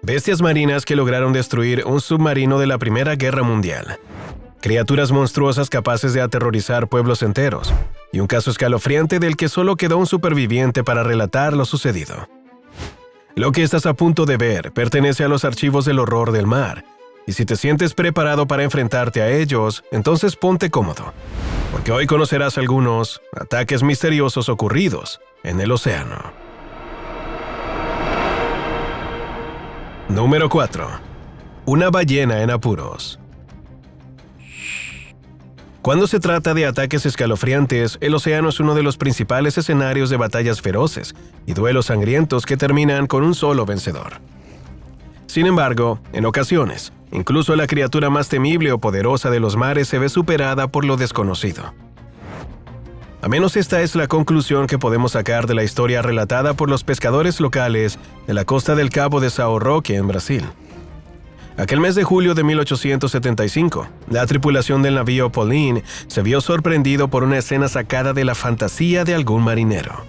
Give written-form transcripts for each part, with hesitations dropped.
Bestias marinas que lograron destruir un submarino de la Primera Guerra Mundial. Criaturas monstruosas capaces de aterrorizar pueblos enteros. Y un caso escalofriante del que solo quedó un superviviente para relatar lo sucedido. Lo que estás a punto de ver pertenece a los archivos del horror del mar. Y si te sientes preparado para enfrentarte a ellos, entonces ponte cómodo. Porque hoy conocerás algunos ataques misteriosos ocurridos en el océano. Número 4. Una ballena en apuros. Cuando se trata de ataques escalofriantes, el océano es uno de los principales escenarios de batallas feroces y duelos sangrientos que terminan con un solo vencedor. Sin embargo, en ocasiones, incluso la criatura más temible o poderosa de los mares se ve superada por lo desconocido. A menos esta es la conclusión que podemos sacar de la historia relatada por los pescadores locales de la costa del Cabo de São Roque, en Brasil. Aquel mes de julio de 1875, la tripulación del navío Pauline se vio sorprendido por una escena sacada de la fantasía de algún marinero.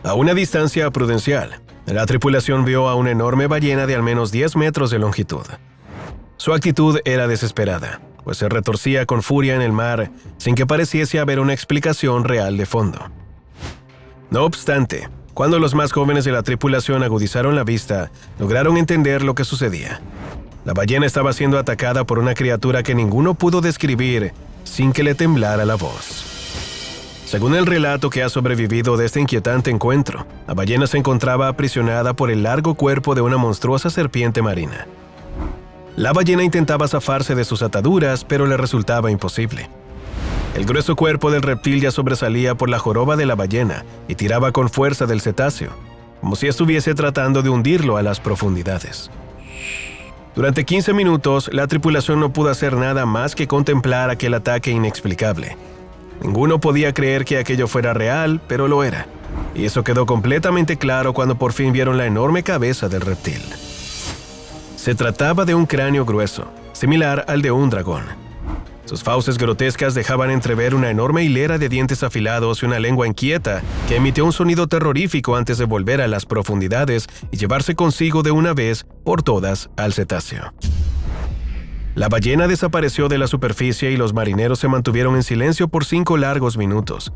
A una distancia prudencial, la tripulación vio a una enorme ballena de al menos 10 metros de longitud. Su actitud era desesperada, pues se retorcía con furia en el mar sin que pareciese haber una explicación real de fondo. No obstante, cuando los más jóvenes de la tripulación agudizaron la vista, lograron entender lo que sucedía. La ballena estaba siendo atacada por una criatura que ninguno pudo describir sin que le temblara la voz. Según el relato que ha sobrevivido de este inquietante encuentro, la ballena se encontraba aprisionada por el largo cuerpo de una monstruosa serpiente marina. La ballena intentaba zafarse de sus ataduras, pero le resultaba imposible. El grueso cuerpo del reptil ya sobresalía por la joroba de la ballena y tiraba con fuerza del cetáceo, como si estuviese tratando de hundirlo a las profundidades. Durante 15 minutos, la tripulación no pudo hacer nada más que contemplar aquel ataque inexplicable. Ninguno podía creer que aquello fuera real, pero lo era. Y eso quedó completamente claro cuando por fin vieron la enorme cabeza del reptil. Se trataba de un cráneo grueso, similar al de un dragón. Sus fauces grotescas dejaban entrever una enorme hilera de dientes afilados y una lengua inquieta que emitió un sonido terrorífico antes de volver a las profundidades y llevarse consigo de una vez por todas al cetáceo. La ballena desapareció de la superficie y los marineros se mantuvieron en silencio por 5 largos minutos.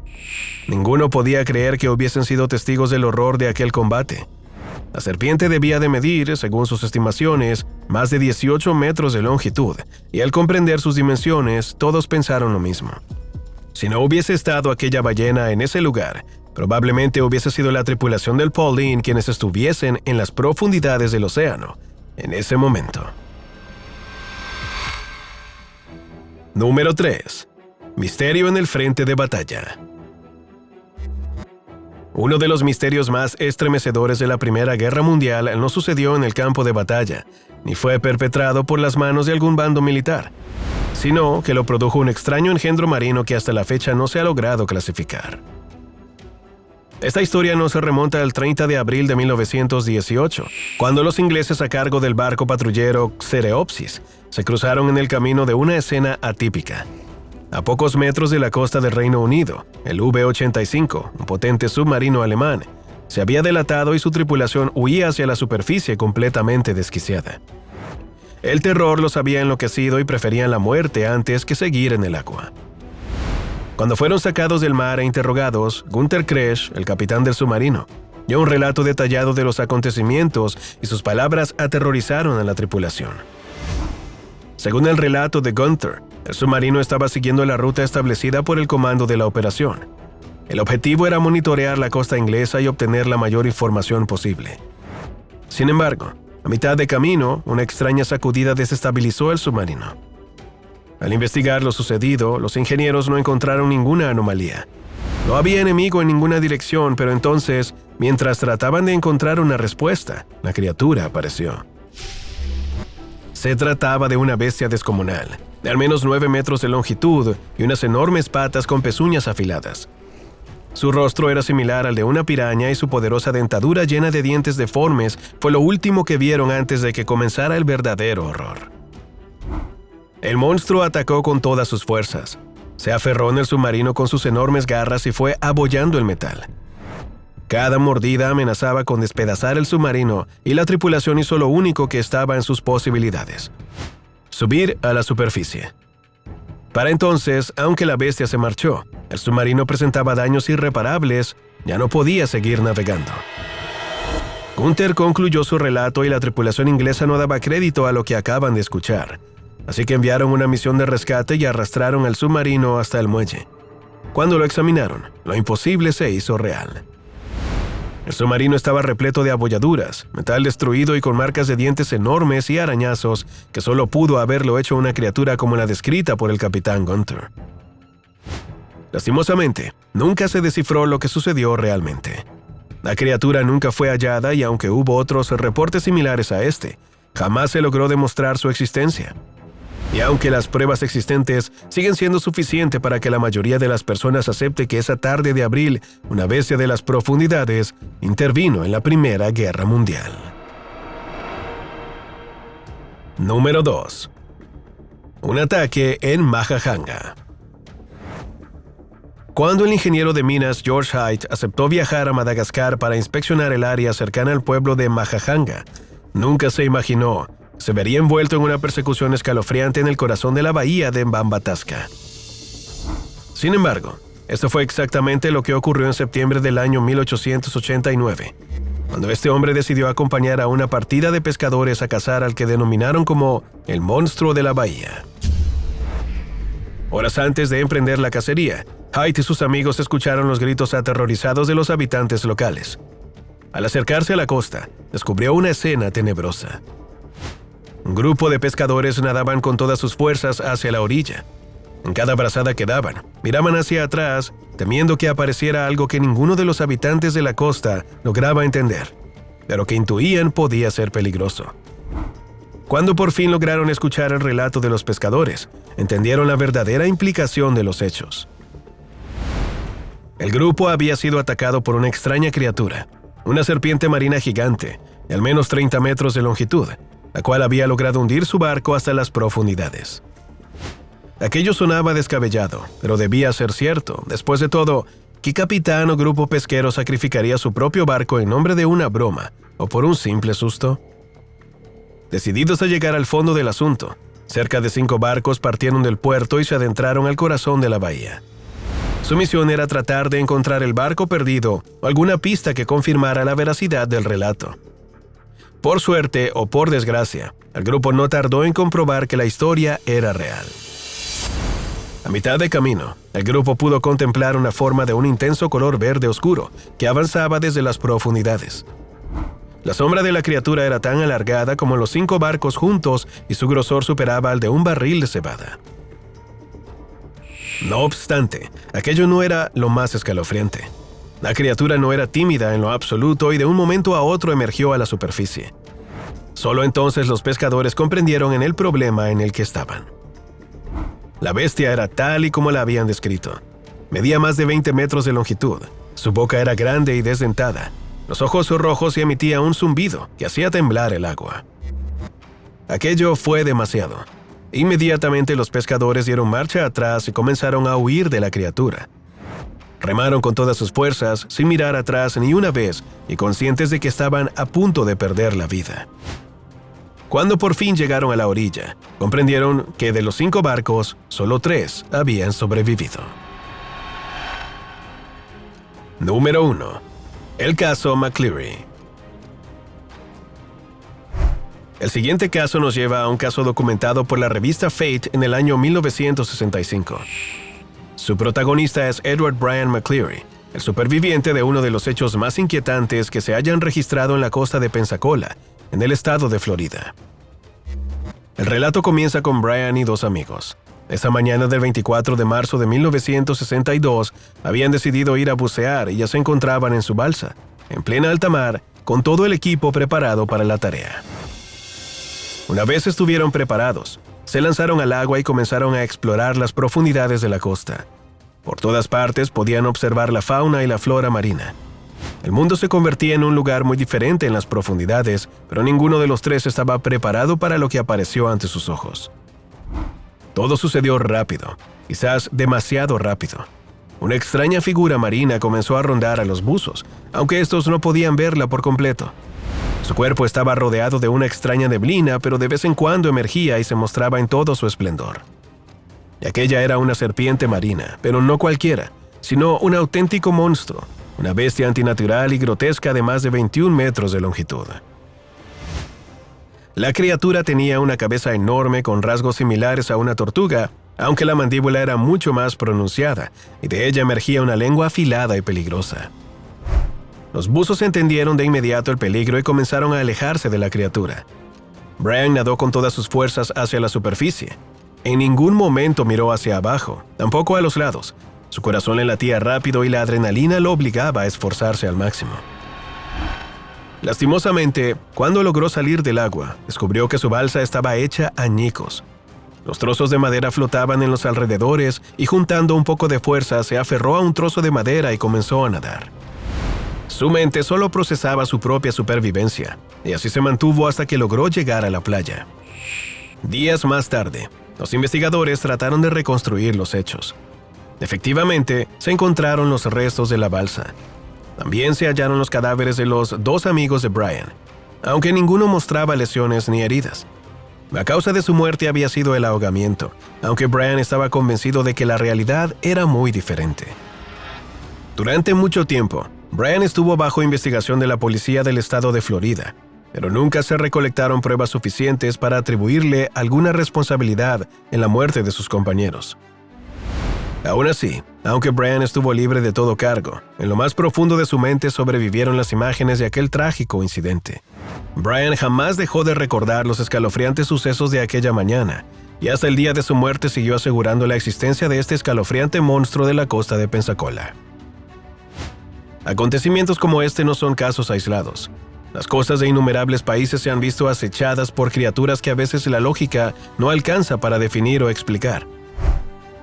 Ninguno podía creer que hubiesen sido testigos del horror de aquel combate. La serpiente debía de medir, según sus estimaciones, más de 18 metros de longitud, y al comprender sus dimensiones, todos pensaron lo mismo. Si no hubiese estado aquella ballena en ese lugar, probablemente hubiese sido la tripulación del Pauline quienes estuviesen en las profundidades del océano en ese momento. Número 3. Misterio en el frente de batalla. Uno de los misterios más estremecedores de la Primera Guerra Mundial no sucedió en el campo de batalla, ni fue perpetrado por las manos de algún bando militar, sino que lo produjo un extraño engendro marino que hasta la fecha no se ha logrado clasificar. Esta historia no se remonta al 30 de abril de 1918, cuando los ingleses a cargo del barco patrullero Cereopsis se cruzaron en el camino de una escena atípica. A pocos metros de la costa del Reino Unido, el V-85, un potente submarino alemán, se había delatado y su tripulación huía hacia la superficie completamente desquiciada. El terror los había enloquecido y preferían la muerte antes que seguir en el agua. Cuando fueron sacados del mar e interrogados, Gunther Kresch, el capitán del submarino, dio un relato detallado de los acontecimientos y sus palabras aterrorizaron a la tripulación. Según el relato de Gunther, el submarino estaba siguiendo la ruta establecida por el comando de la operación. El objetivo era monitorear la costa inglesa y obtener la mayor información posible. Sin embargo, a mitad de camino, una extraña sacudida desestabilizó el submarino. Al investigar lo sucedido, los ingenieros no encontraron ninguna anomalía. No había enemigo en ninguna dirección, pero entonces, mientras trataban de encontrar una respuesta, la criatura apareció. Se trataba de una bestia descomunal, de al menos 9 metros de longitud y unas enormes patas con pezuñas afiladas. Su rostro era similar al de una piraña y su poderosa dentadura llena de dientes deformes fue lo último que vieron antes de que comenzara el verdadero horror. El monstruo atacó con todas sus fuerzas. Se aferró en el submarino con sus enormes garras y fue abollando el metal. Cada mordida amenazaba con despedazar el submarino y la tripulación hizo lo único que estaba en sus posibilidades: subir a la superficie. Para entonces, aunque la bestia se marchó, el submarino presentaba daños irreparables, ya no podía seguir navegando. Gunther concluyó su relato y la tripulación inglesa no daba crédito a lo que acaban de escuchar, así que enviaron una misión de rescate y arrastraron al submarino hasta el muelle. Cuando lo examinaron, lo imposible se hizo real. El submarino estaba repleto de abolladuras, metal destruido y con marcas de dientes enormes y arañazos que solo pudo haberlo hecho una criatura como la descrita por el capitán Gunther. Lastimosamente, nunca se descifró lo que sucedió realmente. La criatura nunca fue hallada y aunque hubo otros reportes similares a este, jamás se logró demostrar su existencia. Y aunque las pruebas existentes siguen siendo suficientes para que la mayoría de las personas acepte que esa tarde de abril, una bestia de las profundidades intervino en la Primera Guerra Mundial. Número 2. Un ataque en Mahajanga. Cuando el ingeniero de minas George Hyde aceptó viajar a Madagascar para inspeccionar el área cercana al pueblo de Mahajanga, nunca se imaginó se vería envuelto en una persecución escalofriante en el corazón de la bahía de Mbambatasca. Sin embargo, esto fue exactamente lo que ocurrió en septiembre del año 1889, cuando este hombre decidió acompañar a una partida de pescadores a cazar al que denominaron como el monstruo de la bahía. Horas antes de emprender la cacería, Hyde y sus amigos escucharon los gritos aterrorizados de los habitantes locales. Al acercarse a la costa, descubrió una escena tenebrosa. Un grupo de pescadores nadaban con todas sus fuerzas hacia la orilla. En cada brazada que daban, miraban hacia atrás, temiendo que apareciera algo que ninguno de los habitantes de la costa lograba entender, pero que intuían podía ser peligroso. Cuando por fin lograron escuchar el relato de los pescadores, entendieron la verdadera implicación de los hechos. El grupo había sido atacado por una extraña criatura, una serpiente marina gigante, de al menos 30 metros de longitud, la cual había logrado hundir su barco hasta las profundidades. Aquello sonaba descabellado, pero debía ser cierto. Después de todo, ¿qué capitán o grupo pesquero sacrificaría su propio barco en nombre de una broma o por un simple susto? Decididos a llegar al fondo del asunto, cerca de 5 barcos partieron del puerto y se adentraron al corazón de la bahía. Su misión era tratar de encontrar el barco perdido o alguna pista que confirmara la veracidad del relato. Por suerte o por desgracia, el grupo no tardó en comprobar que la historia era real. A mitad de camino, el grupo pudo contemplar una forma de un intenso color verde oscuro que avanzaba desde las profundidades. La sombra de la criatura era tan alargada como los 5 barcos juntos y su grosor superaba al de un barril de cebada. No obstante, aquello no era lo más escalofriante. La criatura no era tímida en lo absoluto y de un momento a otro emergió a la superficie. Solo entonces los pescadores comprendieron el problema en el que estaban. La bestia era tal y como la habían descrito. Medía más de 20 metros de longitud, su boca era grande y desdentada, los ojos rojos y emitía un zumbido que hacía temblar el agua. Aquello fue demasiado. Inmediatamente los pescadores dieron marcha atrás y comenzaron a huir de la criatura. Remaron con todas sus fuerzas, sin mirar atrás ni una vez y conscientes de que estaban a punto de perder la vida. Cuando por fin llegaron a la orilla, comprendieron que de los 5 barcos, solo 3 habían sobrevivido. Número 1. El caso McCleary. El siguiente caso nos lleva a un caso documentado por la revista Fate en el año 1965. Su protagonista es Edward Brian McCleary, el superviviente de uno de los hechos más inquietantes que se hayan registrado en la costa de Pensacola, en el estado de Florida. El relato comienza con Brian y 2 amigos. Esa mañana del 24 de marzo de 1962, habían decidido ir a bucear y ya se encontraban en su balsa, en plena alta mar, con todo el equipo preparado para la tarea. Una vez estuvieron preparados, se lanzaron al agua y comenzaron a explorar las profundidades de la costa. Por todas partes podían observar la fauna y la flora marina. El mundo se convertía en un lugar muy diferente en las profundidades, pero ninguno de los 3 estaba preparado para lo que apareció ante sus ojos. Todo sucedió rápido, quizás demasiado rápido. una extraña figura marina comenzó a rondar a los buzos, aunque estos no podían verla por completo. Su cuerpo estaba rodeado de una extraña neblina, pero de vez en cuando emergía y se mostraba en todo su esplendor. Y aquella era una serpiente marina, pero no cualquiera, sino un auténtico monstruo, una bestia antinatural y grotesca de más de 21 metros de longitud. La criatura tenía una cabeza enorme con rasgos similares a una tortuga, aunque la mandíbula era mucho más pronunciada, y de ella emergía una lengua afilada y peligrosa. Los buzos entendieron de inmediato el peligro y comenzaron a alejarse de la criatura. Brian nadó con todas sus fuerzas hacia la superficie. En ningún momento miró hacia abajo, tampoco a los lados. Su corazón le latía rápido y la adrenalina lo obligaba a esforzarse al máximo. Lastimosamente, cuando logró salir del agua, descubrió que su balsa estaba hecha añicos. Los trozos de madera flotaban en los alrededores y juntando un poco de fuerza se aferró a un trozo de madera y comenzó a nadar. Su mente solo procesaba su propia supervivencia, y así se mantuvo hasta que logró llegar a la playa. Días más tarde, los investigadores trataron de reconstruir los hechos. Efectivamente, se encontraron los restos de la balsa. También se hallaron los cadáveres de los 2 amigos de Brian, aunque ninguno mostraba lesiones ni heridas. La causa de su muerte había sido el ahogamiento, aunque Brian estaba convencido de que la realidad era muy diferente. Durante mucho tiempo, Brian estuvo bajo investigación de la policía del estado de Florida, pero nunca se recolectaron pruebas suficientes para atribuirle alguna responsabilidad en la muerte de sus compañeros. Aún así, aunque Brian estuvo libre de todo cargo, en lo más profundo de su mente sobrevivieron las imágenes de aquel trágico incidente. Brian jamás dejó de recordar los escalofriantes sucesos de aquella mañana, y hasta el día de su muerte siguió asegurando la existencia de este escalofriante monstruo de la costa de Pensacola. Acontecimientos como este no son casos aislados. Las costas de innumerables países se han visto acechadas por criaturas que a veces la lógica no alcanza para definir o explicar.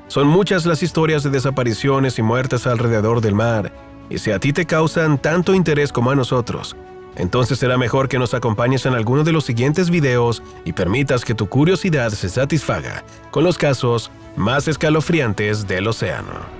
Son muchas las historias de desapariciones y muertes alrededor del mar, y si a ti te causan tanto interés como a nosotros, entonces será mejor que nos acompañes en alguno de los siguientes videos y permitas que tu curiosidad se satisfaga con los casos más escalofriantes del océano.